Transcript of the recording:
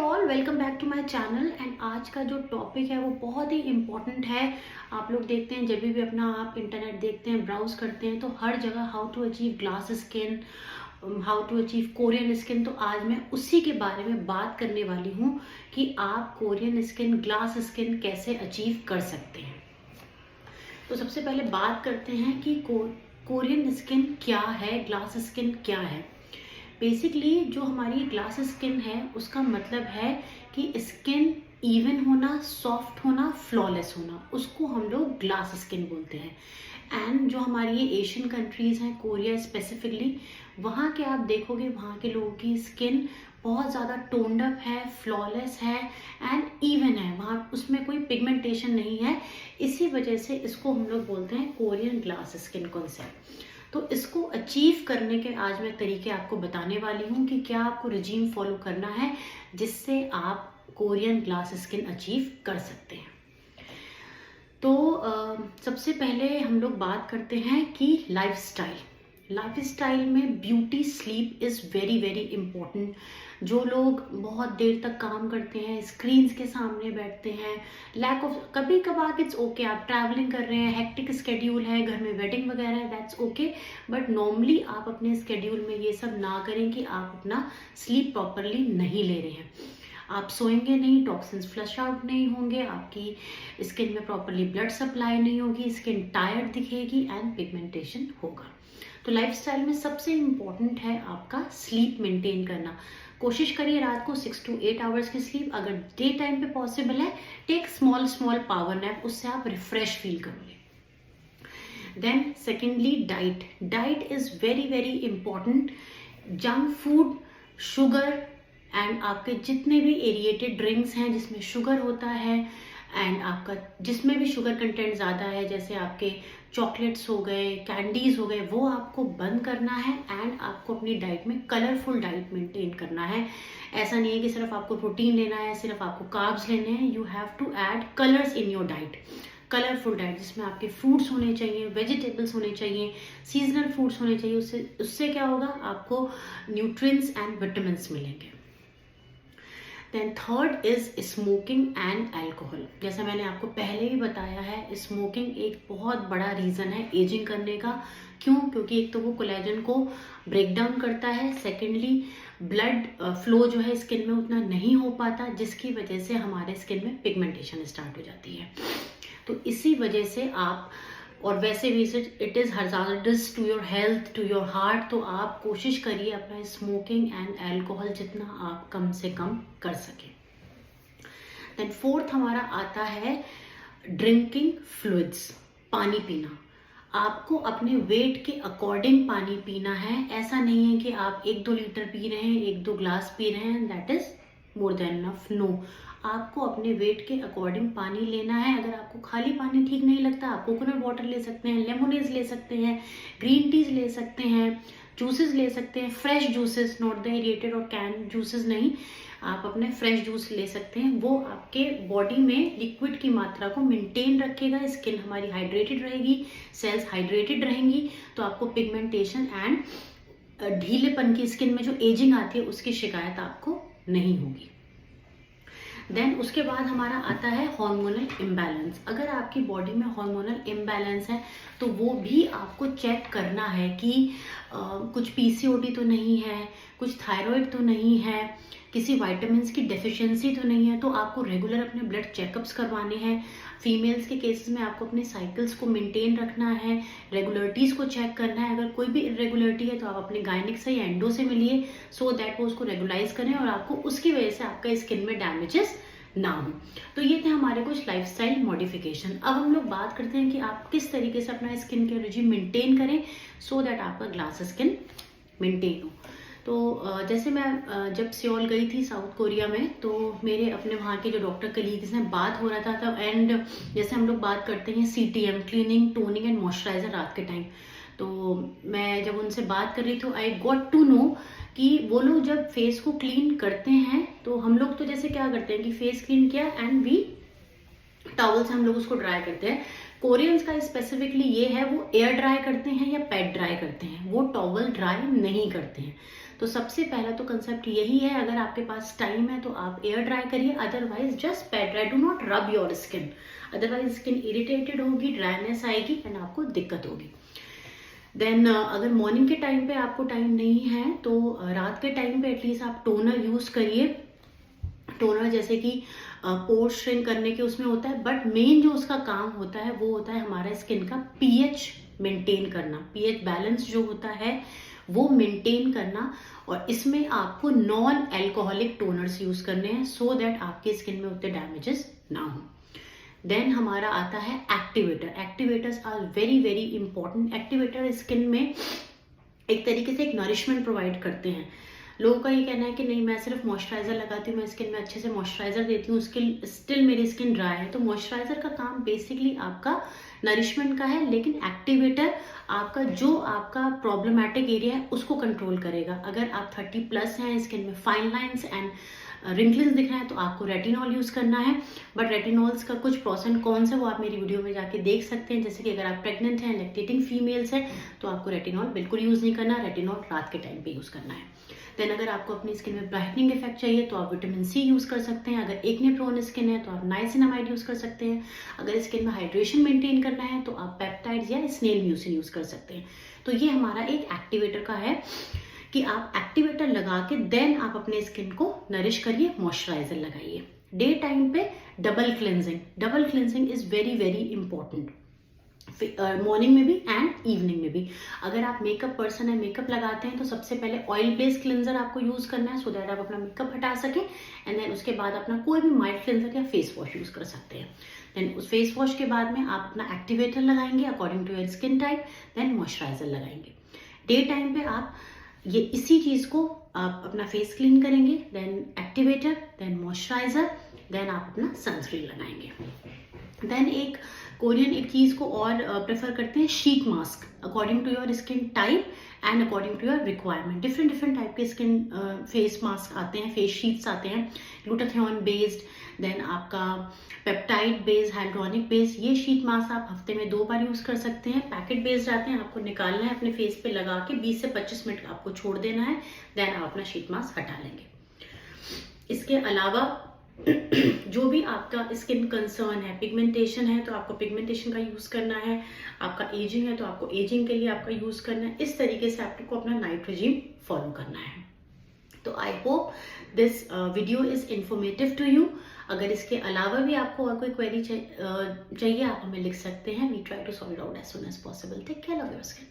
All, welcome back to my channel. And आज का जो टॉपिक है वो बहुत ही इम्पॉर्टेंट है। आप लोग देखते हैं, जब भी अपना आप इंटरनेट देखते हैं, ब्राउज करते हैं, तो हर जगह how to achieve glass skin, how to achieve Korean skin. तो आज मैं उसी के बारे में बात करने वाली हूँ कि आप कोरियन स्किन, ग्लास स्किन कैसे अचीव कर सकते हैं। तो सबसे पहले बात करते हैं कि कोरियन स्किन क्या है, ग्लास स्किन क्या है। बेसिकली जो हमारी ग्लास स्किन है उसका मतलब है कि स्किन इवन होना, सॉफ्ट होना, फ्लॉलेस होना, उसको हम लोग ग्लास स्किन बोलते हैं। एंड जो हमारी ये एशियन कंट्रीज़ हैं, कोरिया स्पेसिफिकली, वहाँ के आप देखोगे वहाँ के लोगों की स्किन बहुत ज़्यादा टोन्ड अप है, फ्लॉलेस है एंड इवन है, वहाँ उसमें कोई पिगमेंटेशन नहीं है। इसी वजह से इसको हम लोग बोलते हैं कोरियन ग्लास स्किन कॉन्सेप्ट। तो इसको अचीव करने के आज मैं तरीके आपको बताने वाली हूँ कि क्या आपको रिजीम फॉलो करना है जिससे आप कोरियन ग्लास स्किन अचीव कर सकते हैं। तो सबसे पहले हम लोग बात करते हैं कि लाइफस्टाइल में beauty sleep is very very important. जो लोग बहुत देर तक काम करते हैं, स्क्रीन्स के सामने बैठते हैं, लैक ऑफ, कभी कभार इट्स ओके, आप ट्रैवलिंग कर रहे हैं, हेक्टिक स्केड्यूल है, घर में वेडिंग वगैरह है, दैट्स ओके, बट नॉर्मली आप अपने स्केड्यूल में ये सब ना करें कि आप अपना स्लीप प्रॉपरली नहीं ले रहे हैं। आप सोएंगे नहीं, टॉक्सिन्स फ्लश आउट नहीं होंगे, आपकी स्किन में प्रॉपरली ब्लड सप्लाई नहीं होगी, स्किन टायर्ड दिखेगी एंड पिगमेंटेशन होगा। तो लाइफस्टाइल में सबसे इम्पॉर्टेंट है आपका स्लीप मेंटेन करना। कोशिश करिए रात को 6 to 8 आवर्स की स्लीप। अगर डे टाइम पे पॉसिबल है, टेक स्मॉल पावर नैप, उससे आप रिफ्रेश फील करोगे। Then secondly, diet is very very important. Junk food, sugar and आपके जितने भी एरिएटेड ड्रिंक्स हैं जिसमें शुगर होता है एंड आपका जिसमें भी शुगर कंटेंट ज़्यादा है, जैसे आपके चॉकलेट्स हो गए, कैंडीज़ हो गए, वो आपको बंद करना है। एंड आपको अपनी डाइट में कलरफुल डाइट मेंटेन करना है। ऐसा नहीं है कि सिर्फ आपको प्रोटीन लेना है, सिर्फ आपको कार्ब्स लेने हैं। You have to add colours in your diet. Colourful diet जिसमें आपके फ्रूट्स होने चाहिए, वेजिटेबल्स होने चाहिए, सीजनल फ्रूट्स होने चाहिए। उससे क्या होगा, आपको न्यूट्रिएंट्स एंड विटामिन्स मिलेंगे। Then third is smoking and alcohol. जैसा मैंने आपको पहले ही बताया है, स्मोकिंग एक बहुत बड़ा रीज़न है एजिंग करने का। क्यों? क्योंकि एक तो वो कोलेजन को ब्रेक डाउन करता है, सेकेंडली ब्लड फ्लो जो है स्किन में उतना नहीं हो पाता, जिसकी वजह से हमारे स्किन में पिगमेंटेशन स्टार्ट हो जाती है। तो इसी वजह से आप, और वैसे भी it is hazardous to your health, to your heart, तो आप कोशिश करिए अपना स्मोकिंग एंड अल्कोहल जितना आप कम से कम कर सकें। देन फोर्थ हमारा आता है ड्रिंकिंग फ्लूइड्स, पानी पीना। आपको अपने वेट के अकॉर्डिंग पानी पीना है। ऐसा नहीं है कि आप 1-2 लीटर पी रहे हैं, 1-2 ग्लास पी रहे हैं, that is more than enough. No, आपको अपने वेट के अकॉर्डिंग पानी लेना है। अगर आपको खाली पानी ठीक नहीं लगता, आप कोकोनट वाटर ले सकते हैं, लेमोनेड ले सकते हैं, ग्रीन टीज ले सकते हैं, जूसेस ले सकते हैं, fresh juices, not the aerated और कैन जूसेस नहीं। आप अपने फ्रेश जूस ले सकते हैं। वो आपके बॉडी में लिक्विड की मात्रा को मेंटेन रखेगा, स्किन हमारी हाइड्रेटेड रहेगी, सेल्स हाइड्रेटेड रहेंगी, तो आपको पिगमेंटेशन एंड ढीलेपन की स्किन में जो एजिंग आती है उसकी शिकायत आपको नहीं होगी। देन उसके बाद हमारा आता है हार्मोनल इम्बैलेंस। अगर आपकी बॉडी में हार्मोनल इम्बैलेंस है तो वो भी आपको चेक करना है कि कुछ पीसीओडी तो नहीं है, कुछ थायराइड तो नहीं है, किसी विटामिन्स की डेफिशिएंसी तो नहीं है। तो आपको रेगुलर अपने ब्लड चेकअप्स करवाने हैं। फीमेल्स के केसेस में आपको अपने साइकिल्स को मेंटेन रखना है, रेगुलरिटीज को चेक करना है। अगर कोई भी इरेगुलरिटी है तो आप अपने गायनिक से या एंडो से मिलिए, सो दैट वो उसको रेगुलाइज करें और आपको उसकी वजह से आपका स्किन में डैमेजेस ना हो। तो ये थे हमारे कुछ लाइफस्टाइल मॉडिफिकेशन। अब हम लोग बात करते हैं कि आप किस तरीके से अपना स्किन केयर रिजीम मेंटेन करें सो दैट आपका ग्लास स्किन मेंटेन हो। तो जैसे मैं जब सियोल गई थी साउथ कोरिया में, तो मेरे अपने वहाँ के जो डॉक्टर कलीग्स हैं, बात हो रहा था एंड जैसे हम लोग बात करते हैं CTM, cleaning, toning and moisturiser, रात के टाइम। तो मैं जब उनसे बात कर रही थी, आई गॉट टू नो कि वो लोग जब फेस को क्लीन करते हैं तो हम लोग तो जैसे क्या करते हैं कि फेस क्लीन किया एंड वी टॉवल से हम लोग उसको ड्राई करते हैं। कोरियंस का स्पेसिफिकली ये है, वो एयर ड्राई करते हैं या पैड ड्राई करते हैं, वो टॉवल ड्राई नहीं करते हैं। तो सबसे पहला तो कंसेप्ट यही है, अगर आपके पास टाइम है तो आप एयर ड्राई करिए, otherwise just pad dry, do not rub your skin, otherwise skin irritated होगी, ड्राइनेस आएगी एंड आपको दिक्कत होगी। देन अगर मॉर्निंग के टाइम पे आपको टाइम नहीं है तो रात के टाइम पे एटलीस्ट आप टोनर यूज करिए। टोनर जैसे कि पोर श्रिंक करने के उसमें होता है, बट मेन जो उसका काम होता है वो होता है हमारा स्किन का पीएच मेंटेन करना, पीएच बैलेंस जो होता है वो मेंटेन करना। और इसमें आपको नॉन अल्कोहलिक टोनर्स यूज करने हैं सो दैट आपके स्किन में उतने डैमेजेस ना हो। देन हमारा आता है activator. Activators are very very important. Activator skin में एक तरीके से एक नरिशमेंट प्रोवाइड करते हैं। लोगों का ये कहना है कि नहीं, मैं सिर्फ मॉइस्चराइजर लगाती हूँ, मैं स्किन में अच्छे से मॉइस्चराइजर देती हूँ, स्टिल मेरी स्किन ड्राई है। तो मॉइस्चराइजर का काम बेसिकली आपका नरिशमेंट का है, लेकिन एक्टिवेटर आपका जो आपका प्रॉब्लमेटिक एरिया है उसको कंट्रोल करेगा। अगर आप 30+ हैं, स्किन में फाइन लाइन्स एंड रिंकल्स दिख रहे हैं तो आपको रेटिनॉल यूज करना है। बट रेटिनॉल्स का कुछ प्रोस एंड कॉन्स है, वो आप मेरी वीडियो में जाके देख सकते हैं। जैसे कि अगर आप प्रेग्नेंट हैं, लैक्टेटिंग फीमेल्स हैं, तो आपको रेटिनॉल बिल्कुल यूज नहीं करना, रेटिनॉल रात के टाइम पे यूज करना है। देन अगर आपको अपनी स्किन में ब्राइटनिंग इफेक्ट चाहिए तो आप विटामिन सी यूज कर सकते हैं। अगर एक्ने प्रोन स्किन है तो आप नाइसिनामाइड यूज कर सकते हैं। अगर स्किन में हाइड्रेशन मेंटेन करना है तो आप पेप्टाइड्स या स्नेल म्यूसिन यूज कर सकते हैं। तो ये हमारा एक एक्टिवेटर का है कि आप एक्टिवेटर लगा के देन आप अपने स्किन को नरिश करिए, मॉइस्चराइजर लगाइए। डे टाइम पे double cleansing, double cleansing is very very important, morning में भी एंड इवनिंग में भी। अगर आप मेकअप पर्सन है, मेकअप लगाते हैं, तो सबसे पहले ऑयल बेस्ड क्लेंजर आपको यूज करना है सो दैट आप अपना मेकअप हटा सके। एंड देन उसके बाद अपना कोई भी माइल्ड क्लेंजर या फेस वॉश यूज कर सकते हैं। देन उस फेस वॉश के बाद में आप अपना एक्टिवेटर लगाएंगे according to your skin type, then moisturiser लगाएंगे। डे टाइम पे आप ये इसी चीज को आप अपना फेस क्लीन करेंगे, then activator, then moisturiser, then आप अपना सनस्क्रीन लगाएंगे। देन एक कोरियन एक चीज को और प्रेफर करते हैं, sheet mask, according to your skin type and according to your requirement. Different different type के स्किन फेस मास्क आते हैं, फेस शीट्स आते हैं, ग्लूटाथियोन बेस्ड, देन आपका पेप्टाइड बेस्ड, हाइड्रोनिक बेस्ड। ये शीट मास्क आप हफ्ते में 2 बार यूज कर सकते हैं। पैकेट बेस्ड आते हैं, आपको निकालना है अपने फेस पे लगा के 20 से 25 मिनट आपको छोड़ देना है, देन आप अपना शीट मास्क हटा लेंगे। इसके अलावा जो भी आपका स्किन कंसर्न है, पिगमेंटेशन है तो आपको पिगमेंटेशन का यूज करना है, आपका एजिंग है तो आपको एजिंग के लिए आपका यूज करना है। इस तरीके से आपको अपना नाइट रेजिम फॉलो करना है। तो I hope this video is informative to you. अगर इसके अलावा भी आपको और कोई क्वेरी चाहिए आप हमें लिख सकते हैं। We try to solve it out as soon as possible. Take care of your skin.